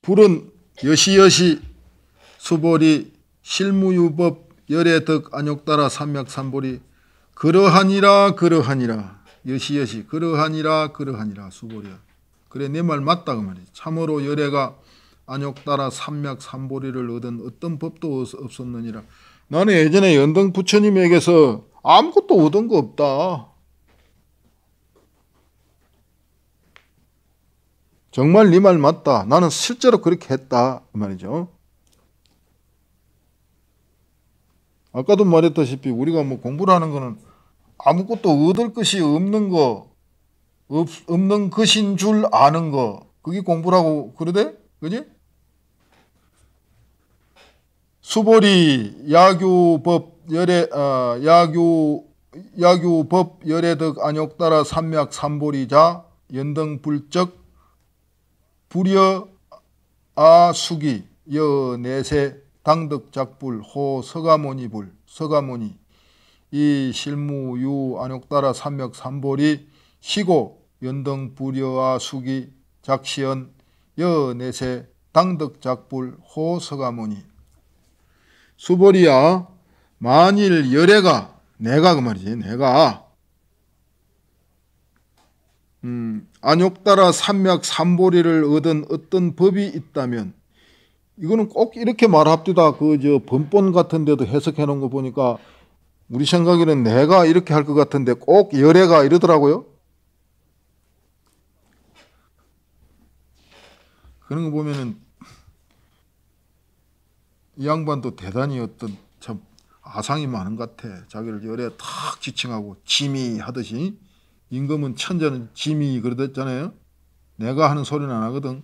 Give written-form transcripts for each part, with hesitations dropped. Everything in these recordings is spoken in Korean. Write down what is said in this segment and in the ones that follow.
불은 여시여시 수보리 실무유법 열애덕 안욕따라 삼맥삼보리 그러하니라 그러하니라 여시여시 그러하니라 그러하니라 수보리야. 그래 내 말 맞다 그 말이지. 참으로 열애가 안욕따라 삼맥삼보리를 얻은 어떤 법도 없었느니라. 나는 예전에 연등 부처님에게서 아무것도 얻은 거 없다. 정말 네 말 맞다. 나는 실제로 그렇게 했다 그 말이죠. 아까도 말했다시피 우리가 뭐 공부를 하는 거는 아무것도 얻을 것이 없는 거, 없는 것인 줄 아는 거, 그게 공부라고 그러대? 그지? 수보리 야규법 열애 야규법 열애덕 안욕따라 삼맥삼보리자 연등불적 불여 아수기 여내세 당덕작불 호 서가모니불 서가모니 이 실무유 안욕따라 삼맥삼보리 시고 연등불여 아수기 작시연 여내세 당덕작불 호 서가모니. 수보리야 만일 열애가 내가 그 말이지 내가 안욕따라 삼맥삼보리를 얻은 어떤 법이 있다면 이거는 꼭 이렇게 말합디다. 그 저 번본 같은 데도 해석해 놓은 거 보니까 우리 생각에는 내가 이렇게 할 것 같은데 꼭 열애가 이러더라고요. 그런 거 보면은 이 양반도 대단히 어떤 참 아상이 많은 것 같아. 자기를 열애 탁 지칭하고 지미 하듯이 임금은 천자는 지미 그러댔잖아요. 내가 하는 소리는 안 하거든.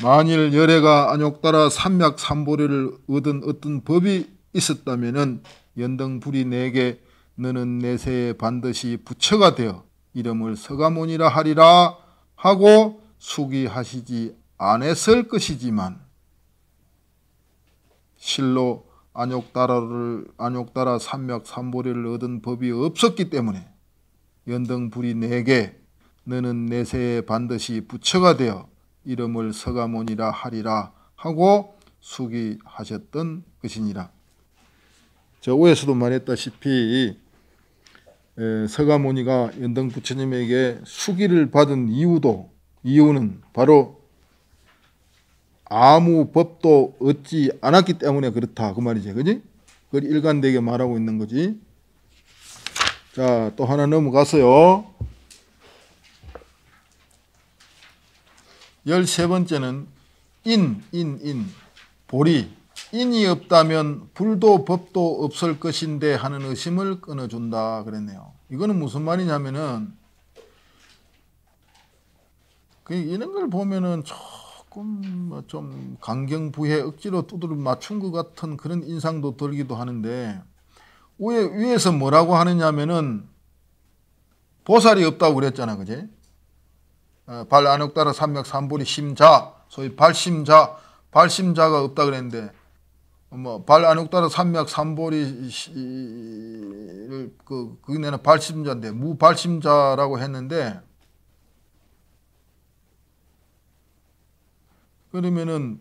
만일 열애가 안욕따라 삼맥삼보리를 얻은 어떤 법이 있었다면은 연등불이 내게 너는 내세에 반드시 부처가 되어 이름을 서가모니라 하리라 하고 수기하시지 않았을 것이지만 실로 안욕따라 삼맥삼보리를 얻은 법이 없었기 때문에 연등불이 내게 너는 내세에 반드시 부처가 되어 이름을 서가모니라 하리라 하고 수기하셨던 것이니라. 저 위에서도 말했다시피 서가모니가 연등 부처님에게 수기를 받은 이유는 바로 아무 법도 얻지 않았기 때문에 그렇다 그 말이지. 그지? 그걸 일관되게 말하고 있는 거지. 자, 또 하나 넘어가서요. 13번째는 보리. 인이 없다면 불도 법도 없을 것인데 하는 의심을 끊어준다 그랬네요. 이거는 무슨 말이냐면은 이런 걸 보면은 조금 좀 강경부해 억지로 두드려 맞춘 것 같은 그런 인상도 들기도 하는데 위에서 뭐라고 하느냐면은 보살이 없다고 그랬잖아. 그지? 발 안욕따라 삼맥삼보리 심자, 소위 발심자가 없다 그랬는데 발 안욕따라 삼맥삼보리를 그게는 발심자인데 무발심자라고 했는데 그러면은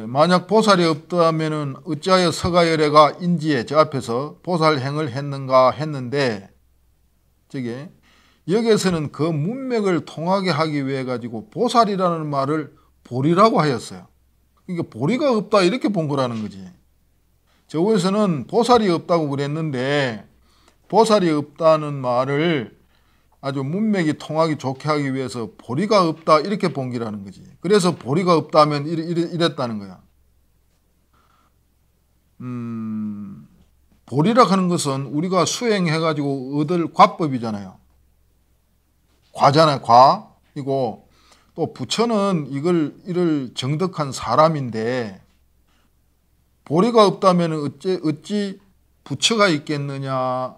만약 보살이 없다면은 어찌하여 서가열애가 인지에 저 앞에서 보살행을 했는가 했는데 저게 여기에서는 그 문맥을 통하게 하기 위해 가지고 보살이라는 말을 보리라고 하였어요. 그러니까 보리가 없다 이렇게 본 거라는 거지. 저거에서는 보살이 없다고 그랬는데 보살이 없다는 말을 아주 문맥이 통하기 좋게 하기 위해서 보리가 없다 이렇게 본 기라는 거지. 그래서 보리가 없다면 이랬다는 거야. 보리라 하는 것은 우리가 수행해가지고 얻을 과법이잖아요. 과잖아요. 과이고 또 부처는 이를 정덕한 사람인데 보리가 없다면 어찌 부처가 있겠느냐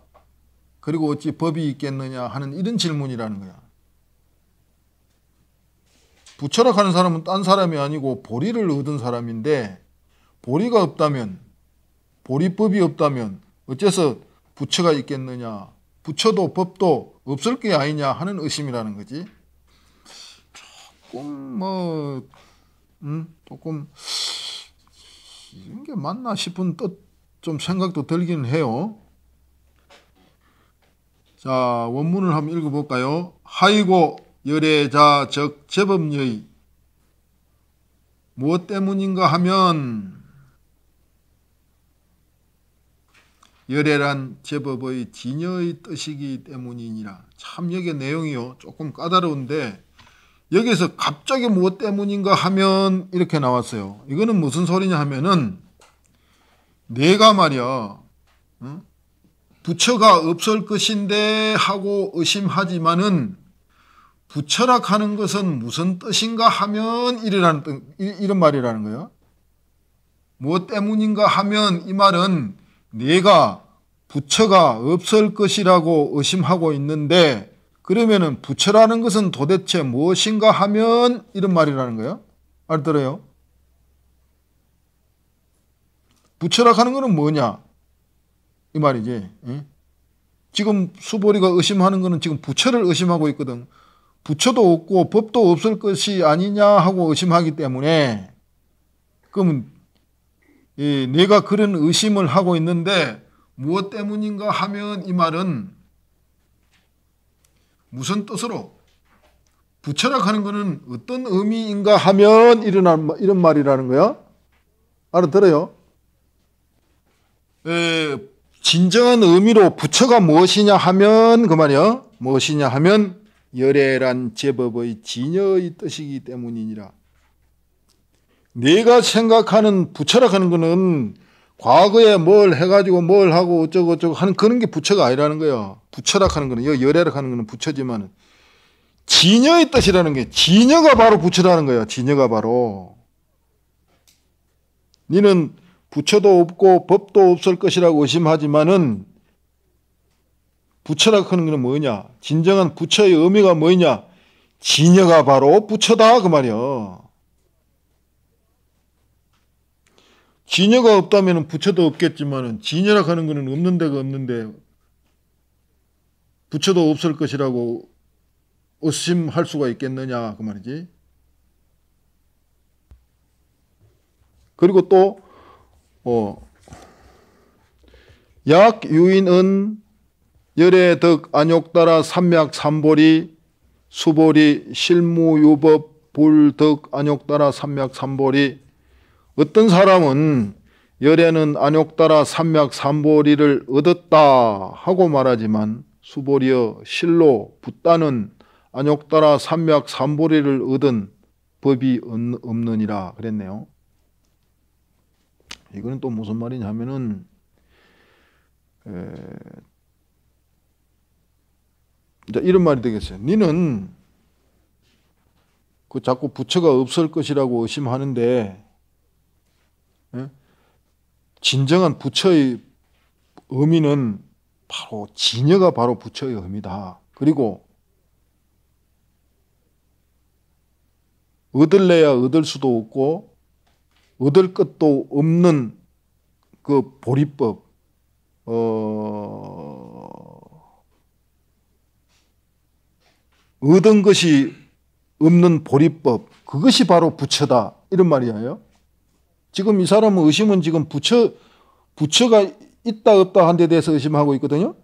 그리고 어찌 법이 있겠느냐 하는 이런 질문이라는 거야. 부처라 하는 사람은 딴 사람이 아니고 보리를 얻은 사람인데 보리가 없다면 보리법이 없다면 어째서 부처가 있겠느냐 부처도 법도 없을 게 아니냐 하는 의심이라는 거지. 조금 조금 이런 게 맞나 싶은 좀 생각도 들기는 해요. 자, 원문을 한번 읽어볼까요? 하이고 열애자 즉 제법의 무엇 때문인가 하면 열애란 제법의 진여의 뜻이기 때문이니라. 참 여기 내용이요 조금 까다로운데 여기서 갑자기 무엇 때문인가 하면 이렇게 나왔어요. 이거는 무슨 소리냐 하면은 내가 말이야 부처가 없을 것인데 하고 의심하지만은 부처라 하는 것은 무슨 뜻인가 하면 이런 말이라는 거예요. 무엇 때문인가 하면 이 말은 내가 부처가 없을 것이라고 의심하고 있는데 그러면은 부처라는 것은 도대체 무엇인가 하면 이런 말이라는 거예요. 알더래요? 부처라 하는 것은 뭐냐? 이 말이지. 지금 수보리가 의심하는 것은 지금 부처를 의심하고 있거든. 부처도 없고 법도 없을 것이 아니냐 하고 의심하기 때문에 그러면 내가 그런 의심을 하고 있는데 무엇 때문인가 하면 이 말은 무슨 뜻으로 부처라 하는 것은 어떤 의미인가 하면 이런 말이라는 거야. 알아들어요? 진정한 의미로 부처가 무엇이냐 하면 그 말이야. 무엇이냐 하면 열애란 제법의 진여의 뜻이기 때문이니라. 내가 생각하는 부처라 하는 것은 과거에 뭘 해가지고 뭘 하고 어쩌고 하는 그런 게 부처가 아니라는 거야. 부처라 하는 거는 열애라 하는 거는 부처지만 진여의 뜻이라는 게 진여가 바로 부처라는 거야. 진여가 바로. 너는 부처도 없고 법도 없을 것이라고 의심하지만은 부처라 하는 것은 뭐냐? 진정한 부처의 의미가 뭐냐? 진여가 바로 부처다 그 말이야. 진여가 없다면 부처도 없겠지만 진여라 하는 것은 없는 데가 없는데 부처도 없을 것이라고 의심할 수가 있겠느냐 그 말이지. 그리고 또 약유인은 열애 덕 안욕따라 삼약 삼보리 수보리 실무유법 불덕 안욕따라 삼약 삼보리. 어떤 사람은 열애는 안욕따라 삼약 삼보리를 얻었다 하고 말하지만 수보리여 실로 붓다는 안욕따라 삼약 삼보리를 얻은 법이 없느니라 그랬네요. 이거는 또 무슨 말이냐 하면은 이런 말이 되겠어요. 니는 그 자꾸 부처가 없을 것이라고 의심하는데 진정한 부처의 의미는 바로 진여가 바로 부처의 의미다. 그리고 얻을래야 얻을 수도 없고 얻을 것도 없는 그 보리법 얻은 것이 없는 보리법 그것이 바로 부처다 이런 말이에요. 지금 이 사람은 의심은 지금 부처가 있다 없다 한 데 대해서 의심하고 있거든요.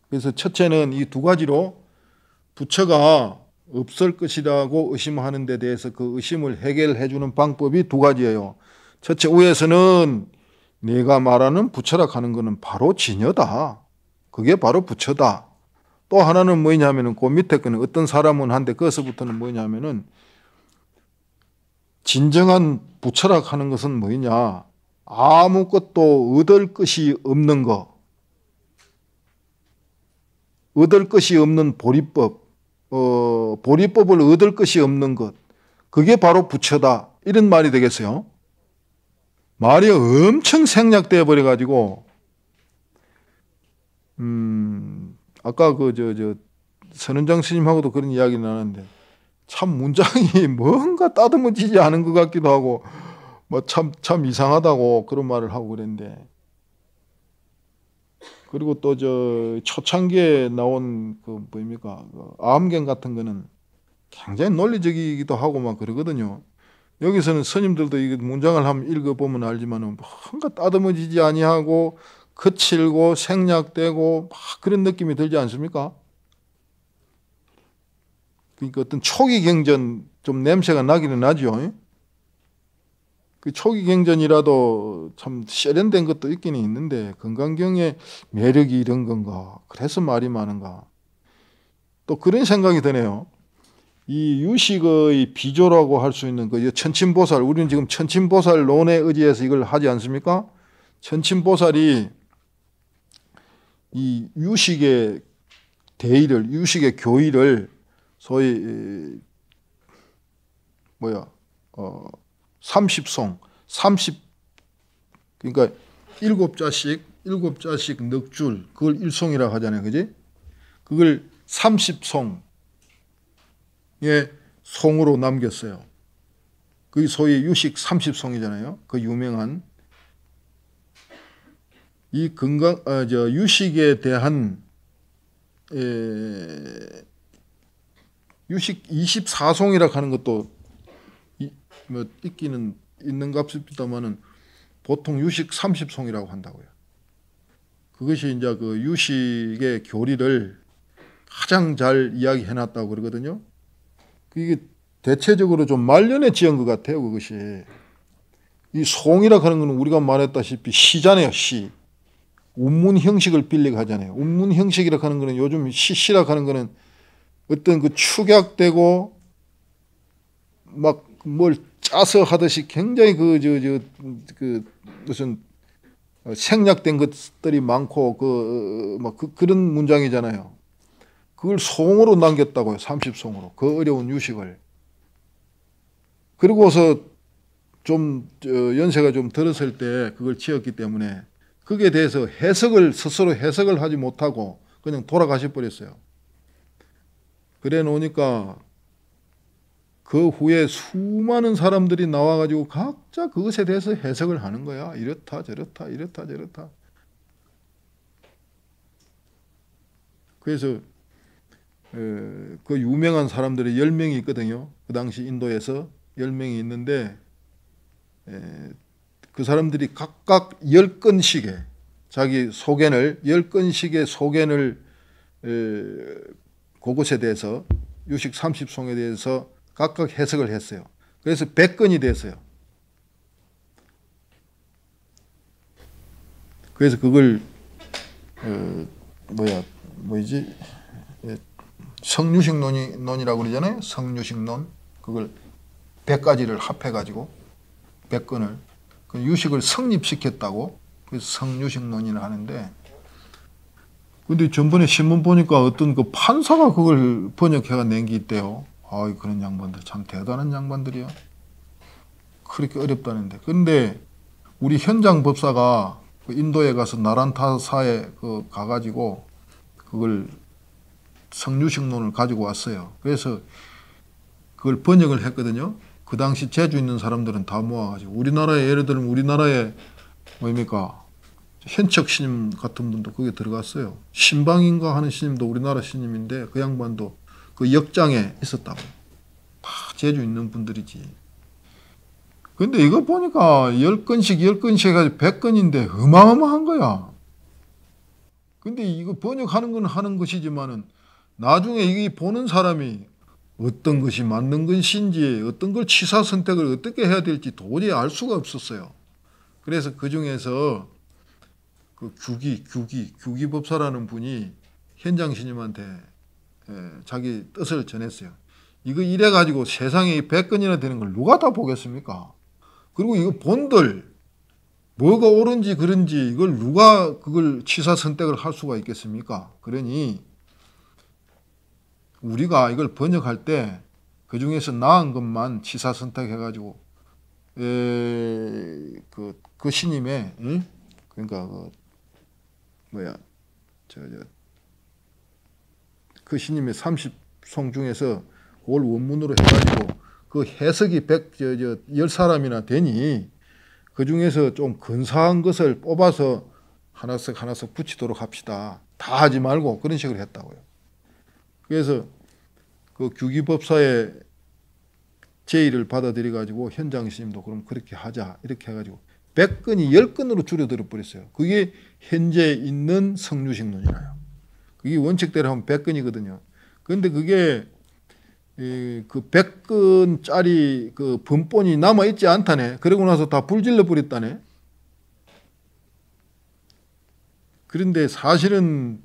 그래서 첫째는 이 두 가지로 부처가 없을 것이라고 의심하는 데 대해서 그 의심을 해결해 주는 방법이 두 가지예요. 첫째 우에서는 내가 말하는 부처라 하는 것은 바로 진여다. 그게 바로 부처다. 또 하나는 뭐냐면은 그 밑에 거는 어떤 사람은 한데 거기서부터는 뭐냐면은 진정한 부처라 하는 것은 뭐냐? 아무것도 얻을 것이 없는 것, 얻을 것이 없는 보리법, 보리법을 얻을 것이 없는 것, 그게 바로 부처다. 이런 말이 되겠어요. 말이 엄청 생략되어 버려가지고, 아까 선은장 스님하고도 그런 이야기를 나눴는데, 참 문장이 뭔가 따듬어지지 않은 것 같기도 하고, 뭐 참 이상하다고 그런 말을 하고 그랬는데, 그리고 또 초창기에 나온 그 뭡니까 아함경 같은 거는 굉장히 논리적이기도 하고 막 그러거든요. 여기서는 스님들도 이 문장을 한번 읽어보면 알지만은 뭔가 따듬어지지 아니하고 거칠고 생략되고 막 그런 느낌이 들지 않습니까? 그러니까 어떤 초기 경전 좀 냄새가 나기는 나죠. 그 초기 경전이라도 참 세련된 것도 있기는 있는데 건강경의 매력이 이런 건가? 그래서 말이 많은가? 또 그런 생각이 드네요. 이 유식의 비조라고 할 수 있는 그 천침보살, 우리는 지금 천침보살론에 의지해서 이걸 하지 않습니까? 천침보살이 이 유식의 대의를, 유식의 교의를 소위 30송, 30 그러니까 일곱 자씩 넉줄 그걸 일송이라고 하잖아요, 그지? 그걸 30송의 송으로 남겼어요. 그게 소위 유식 30송이잖아요. 그 유명한 이 유식에 대한 유식 24송이라고 하는 것도 있기는 있는가 싶습니다만은 보통 유식 30송이라고 한다고요. 그것이 이제 그 유식의 교리를 가장 잘 이야기해 놨다고 그러거든요. 이게 대체적으로 좀 말년에 지은 것 같아요, 그것이. 이 송이라고 하는 것은 우리가 말했다시피 시잖아요, 시. 운문 형식을 빌리고 하잖아요. 운문 형식이라고 하는 것은 요즘 시라고 하는 것은 어떤 그 축약되고 막 뭘 짜서 하듯이 굉장히 무슨 생략된 것들이 많고 그런 문장이잖아요. 그걸 송으로 남겼다고요. 30송으로. 그 어려운 유식을. 그리고서 좀 연세가 좀 들었을 때 그걸 지었기 때문에 거기에 대해서 스스로 해석을 하지 못하고 그냥 돌아가셔 버렸어요. 그래 놓으니까 그 후에 수많은 사람들이 나와가지고 각자 그것에 대해서 해석을 하는 거야. 이렇다 저렇다 이렇다 저렇다. 그래서 그 유명한 사람들이 10명이 있거든요. 그 당시 인도에서 10명이 있는데 그 사람들이 각각 10건씩의 자기 소견을 10건씩의 소견을 그것에 대해서 유식 30송에 대해서 각각 해석을 했어요. 그래서 100건이 됐어요. 그래서 그걸 성유식론이라고 그러잖아요. 성유식론. 그걸 100가지를 합해가지고 100건을 그 유식을 성립시켰다고. 그래서 성유식론이라 하는데, 근데 전번에 신문 보니까 어떤 그 판사가 그걸 번역해가 낸 게 있대요. 아, 그런 양반들 참 대단한 양반들이야. 그렇게 어렵다는데. 근데 우리 현장 법사가 그 인도에 가서 나란타사에 가가지고 그걸 성유식론을 가지고 왔어요. 그래서 그걸 번역을 했거든요. 그 당시 재주 있는 사람들은 다 모아가지고 우리나라에 예를 들면 우리나라에 뭡니까 현척 스님 같은 분도 거기에 들어갔어요. 신방인가 하는 스님도 우리나라 스님인데 그 양반도 그 역장에 있었다고. 다 재주 있는 분들이지. 근데 이거 보니까 10건씩 해가지고 100건인데 어마어마한 거야. 근데 이거 번역하는 건 하는 것이지만은 나중에 이게 보는 사람이 어떤 것이 맞는 것인지 어떤 걸 취사 선택을 어떻게 해야 될지 도저히 알 수가 없었어요. 그래서 그 중에서 그 규기법사라는 분이 현장 스님한테 자기 뜻을 전했어요. 이거 이래가지고 세상에 100건이나 되는 걸 누가 다 보겠습니까? 그리고 이거 본들 뭐가 옳은지 그른지 이걸 누가 그걸 취사 선택을 할 수가 있겠습니까? 그러니 우리가 이걸 번역할 때 그 중에서 나은 것만 취사 선택해가지고 그 스님의 그러니까 그 스님의 30송 중에서 그걸 원문으로 해가지고 그 해석이 10사람이나 되니 그 중에서 좀 근사한 것을 뽑아서 하나씩 붙이도록 합시다. 다 하지 말고 그런 식으로 했다고요. 그래서 그 규기법사의 제의를 받아들여 가지고 현장 스님도 그럼 그렇게 하자 이렇게 해가지고 100건이 10건으로 줄어들어 버렸어요. 그게 현재 있는 성유식론이라요. 그게 원칙대로 하면 100건이거든요. 그런데 그게 그 100건짜리 그 번본이 남아 있지 않다네. 그러고 나서 다 불질러 버렸다네. 그런데 사실은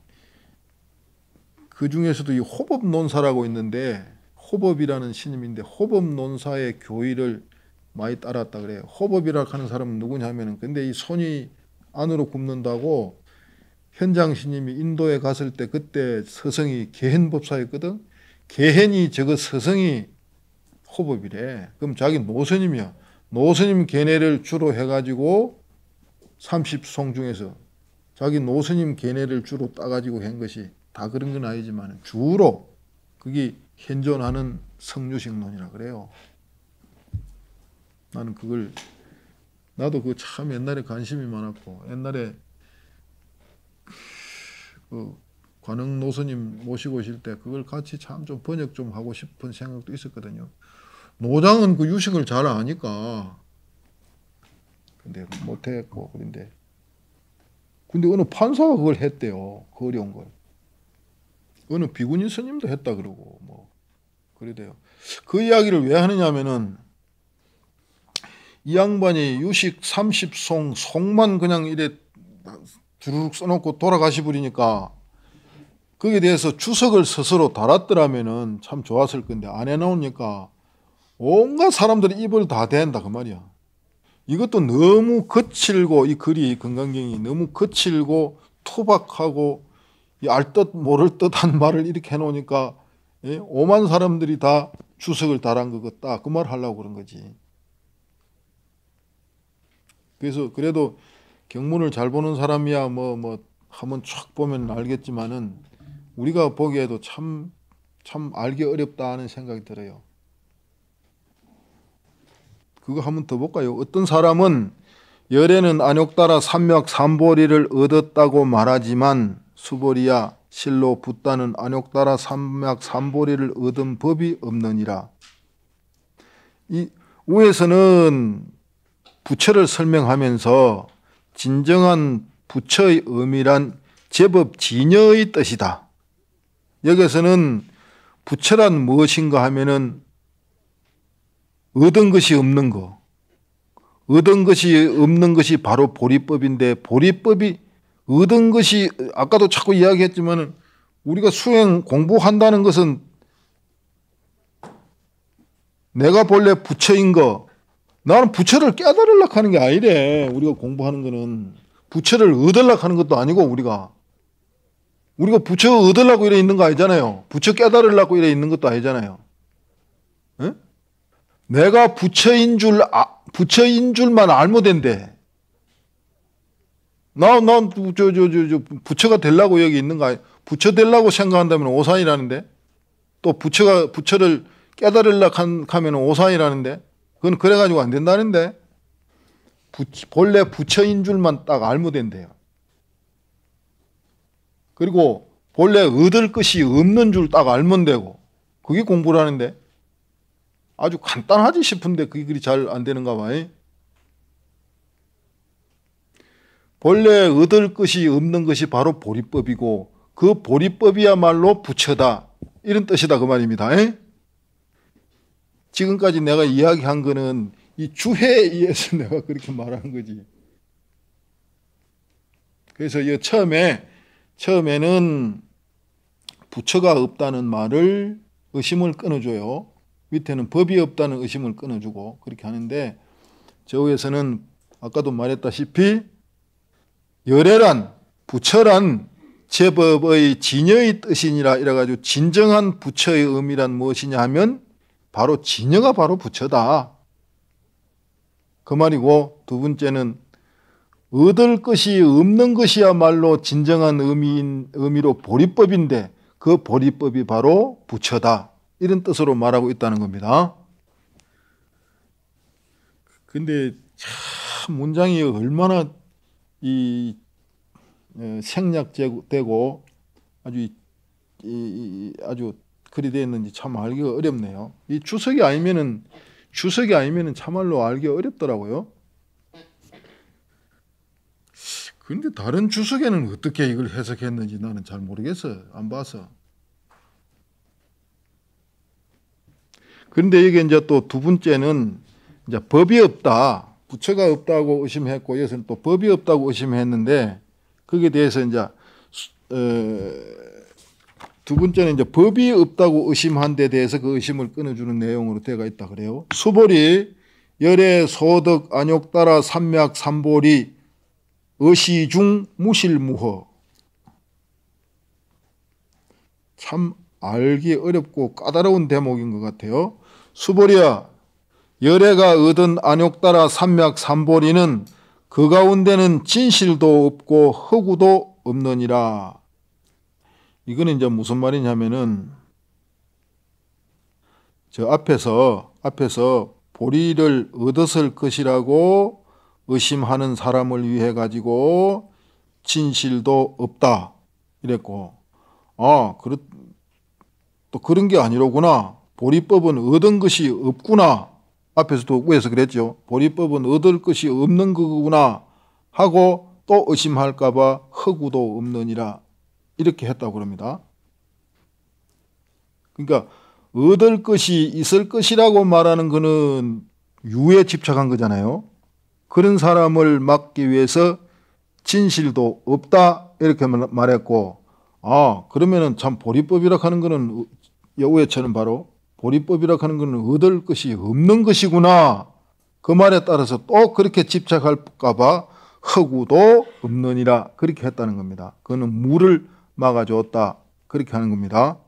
그 중에서도 이 호법논사라고 있는데, 호법이라는 스님인데 호법논사의 교의를 많이 따랐다 그래요. 호법이라 하는 사람은 누구냐면은, 근데 이 손이 안으로 굽는다고 현장 스님이 인도에 갔을 때 그때 서성이 개hen법사였거든. 개hen이 저거 서성이 호법이래. 그럼 자기 노스님이야. 노스님 계내를 주로 해가지고 30송 중에서 자기 노스님 계내를 주로 따가지고 한 것이 다 그런 건 아니지만 주로 그게 현존하는 성유식론이라 그래요. 나는 그걸, 나도 그 참 옛날에 관심이 많았고, 옛날에 그 관흥 노스님 모시고 오실 때 그걸 같이 참 좀 번역 좀 하고 싶은 생각도 있었거든요. 노장은 그 유식을 잘 아니까. 근데 못했고, 근데 어느 판사가 그걸 했대요. 그 어려운 걸. 어느 비구니 스님도 했다 그러고 뭐 그러대요. 그 이야기를 왜 하느냐면은 이 양반이 유식 30송 송만 그냥 이래 주르륵 써놓고 돌아가시 버리니까 거기에 대해서 주석을 스스로 달았더라면은 참 좋았을 건데 안 해놓으니까 온갖 사람들이 입을 다 댄다 그 말이야. 이것도 너무 거칠고, 이 글이 건강경이 너무 거칠고 투박하고 알 듯 모를 듯한 말을 이렇게 해놓으니까 오만 사람들이 다 주석을 달한 것 같다 그 말 하려고 그런 거지. 그래서 그래도 경문을 잘 보는 사람이야 뭐 한번 쫙 보면 알겠지만은 우리가 보기에도 참 알기 어렵다 하는 생각이 들어요. 그거 한번 더 볼까요? 어떤 사람은 열에는 안욕따라 삼맥 삼보리를 얻었다고 말하지만 수보리야 실로 붓다는 안욕따라 삼맥 삼보리를 얻은 법이 없느니라. 이 위에서는 부처를 설명하면서 진정한 부처의 의미란 제법 진여의 뜻이다. 여기서는 부처란 무엇인가 하면은 얻은 것이 없는 거. 얻은 것이 없는 것이 바로 보리법인데, 보리법이 얻은 것이, 아까도 자꾸 이야기했지만 우리가 수행 공부한다는 것은 내가 본래 부처인 거, 나는 부처를 깨달으려고 하는 게 아니래. 우리가 공부하는 거는 부처를 얻으려고 하는 것도 아니고, 우리가 부처 얻으려고 이래 있는 거 아니잖아요. 부처 깨달으려고 이래 있는 것도 아니잖아요. 에? 내가 부처인 줄만 알면 된대. 난 부처가 되려고 여기 있는 거 아니야. 부처 되려고 생각한다면 오산이라는데, 또 부처를 깨달으려고 하면 오산이라는데, 그건 그래가지고 안 된다는데, 본래 부처인 줄만 딱 알면 된대요. 그리고 본래 얻을 것이 없는 줄 딱 알면 되고, 그게 공부라는데, 아주 간단하지 싶은데 그게 그리 잘 안 되는가 봐요. 본래 얻을 것이 없는 것이 바로 보리법이고 그 보리법이야말로 부처다. 이런 뜻이다 그 말입니다. 지금까지 내가 이야기한 거는 이 주해에 의해서 내가 그렇게 말한 거지. 그래서 이 처음에는 부처가 없다는 말을 의심을 끊어줘요. 밑에는 법이 없다는 의심을 끊어주고 그렇게 하는데, 저 위에서는 아까도 말했다시피 열애란, 부처란 제법의 진여의 뜻이니라 이래가지고 진정한 부처의 의미란 무엇이냐 하면 바로 진여가 바로 부처다 그 말이고, 두 번째는 얻을 것이 없는 것이야말로 진정한 의미로 보리법인데 그 보리법이 바로 부처다, 이런 뜻으로 말하고 있다는 겁니다. 근데 참 문장이 얼마나 이 생략되고 아주 글이 되어 있는지 참 알기가 어렵네요. 이 주석이 아니면은 참말로 알기 어렵더라고요. 그런데 다른 주석에는 어떻게 이걸 해석했는지 나는 잘 모르겠어요. 안 봐서. 그런데 이게 이제 또 두 번째는 이제 법이 없다. 부처가 없다고 의심했고, 여기서는 또 법이 없다고 의심했는데, 거기에 대해서 이제, 두 번째는 이제 법이 없다고 의심한 데 대해서 그 의심을 끊어주는 내용으로 되어 있다 그래요. 수보리 열애 소득 안욕 따라 삼맥 삼보리 의시중 무실무허. 참 알기 어렵고 까다로운 대목인 것 같아요. 수보리야, 열애가 얻은 안욕 따라 삼맥 삼보리는 그 가운데는 진실도 없고 허구도 없느니라. 이거는 이제 무슨 말이냐면은 저 앞에서 보리를 얻었을 것이라고 의심하는 사람을 위해 가지고 진실도 없다 이랬고, 또 그런 게 아니로구나. 보리법은 얻은 것이 없구나. 앞에서도 위에서 그랬죠. 보리법은 얻을 것이 없는 거구나 하고 또 의심할까 봐 허구도 없느니라. 이렇게 했다고 그럽니다. 그러니까 얻을 것이 있을 것이라고 말하는 것은 유에 집착한 거잖아요. 그런 사람을 막기 위해서 진실도 없다 이렇게 말했고, 그러면은 참 보리법이라 하는 것은 여우에처럼 바로 보리법이라 하는 것은 얻을 것이 없는 것이구나. 그 말에 따라서 또 그렇게 집착할까 봐 허구도 없느니라 그렇게 했다는 겁니다. 그거는 물을 막아줬다 그렇게 하는 겁니다.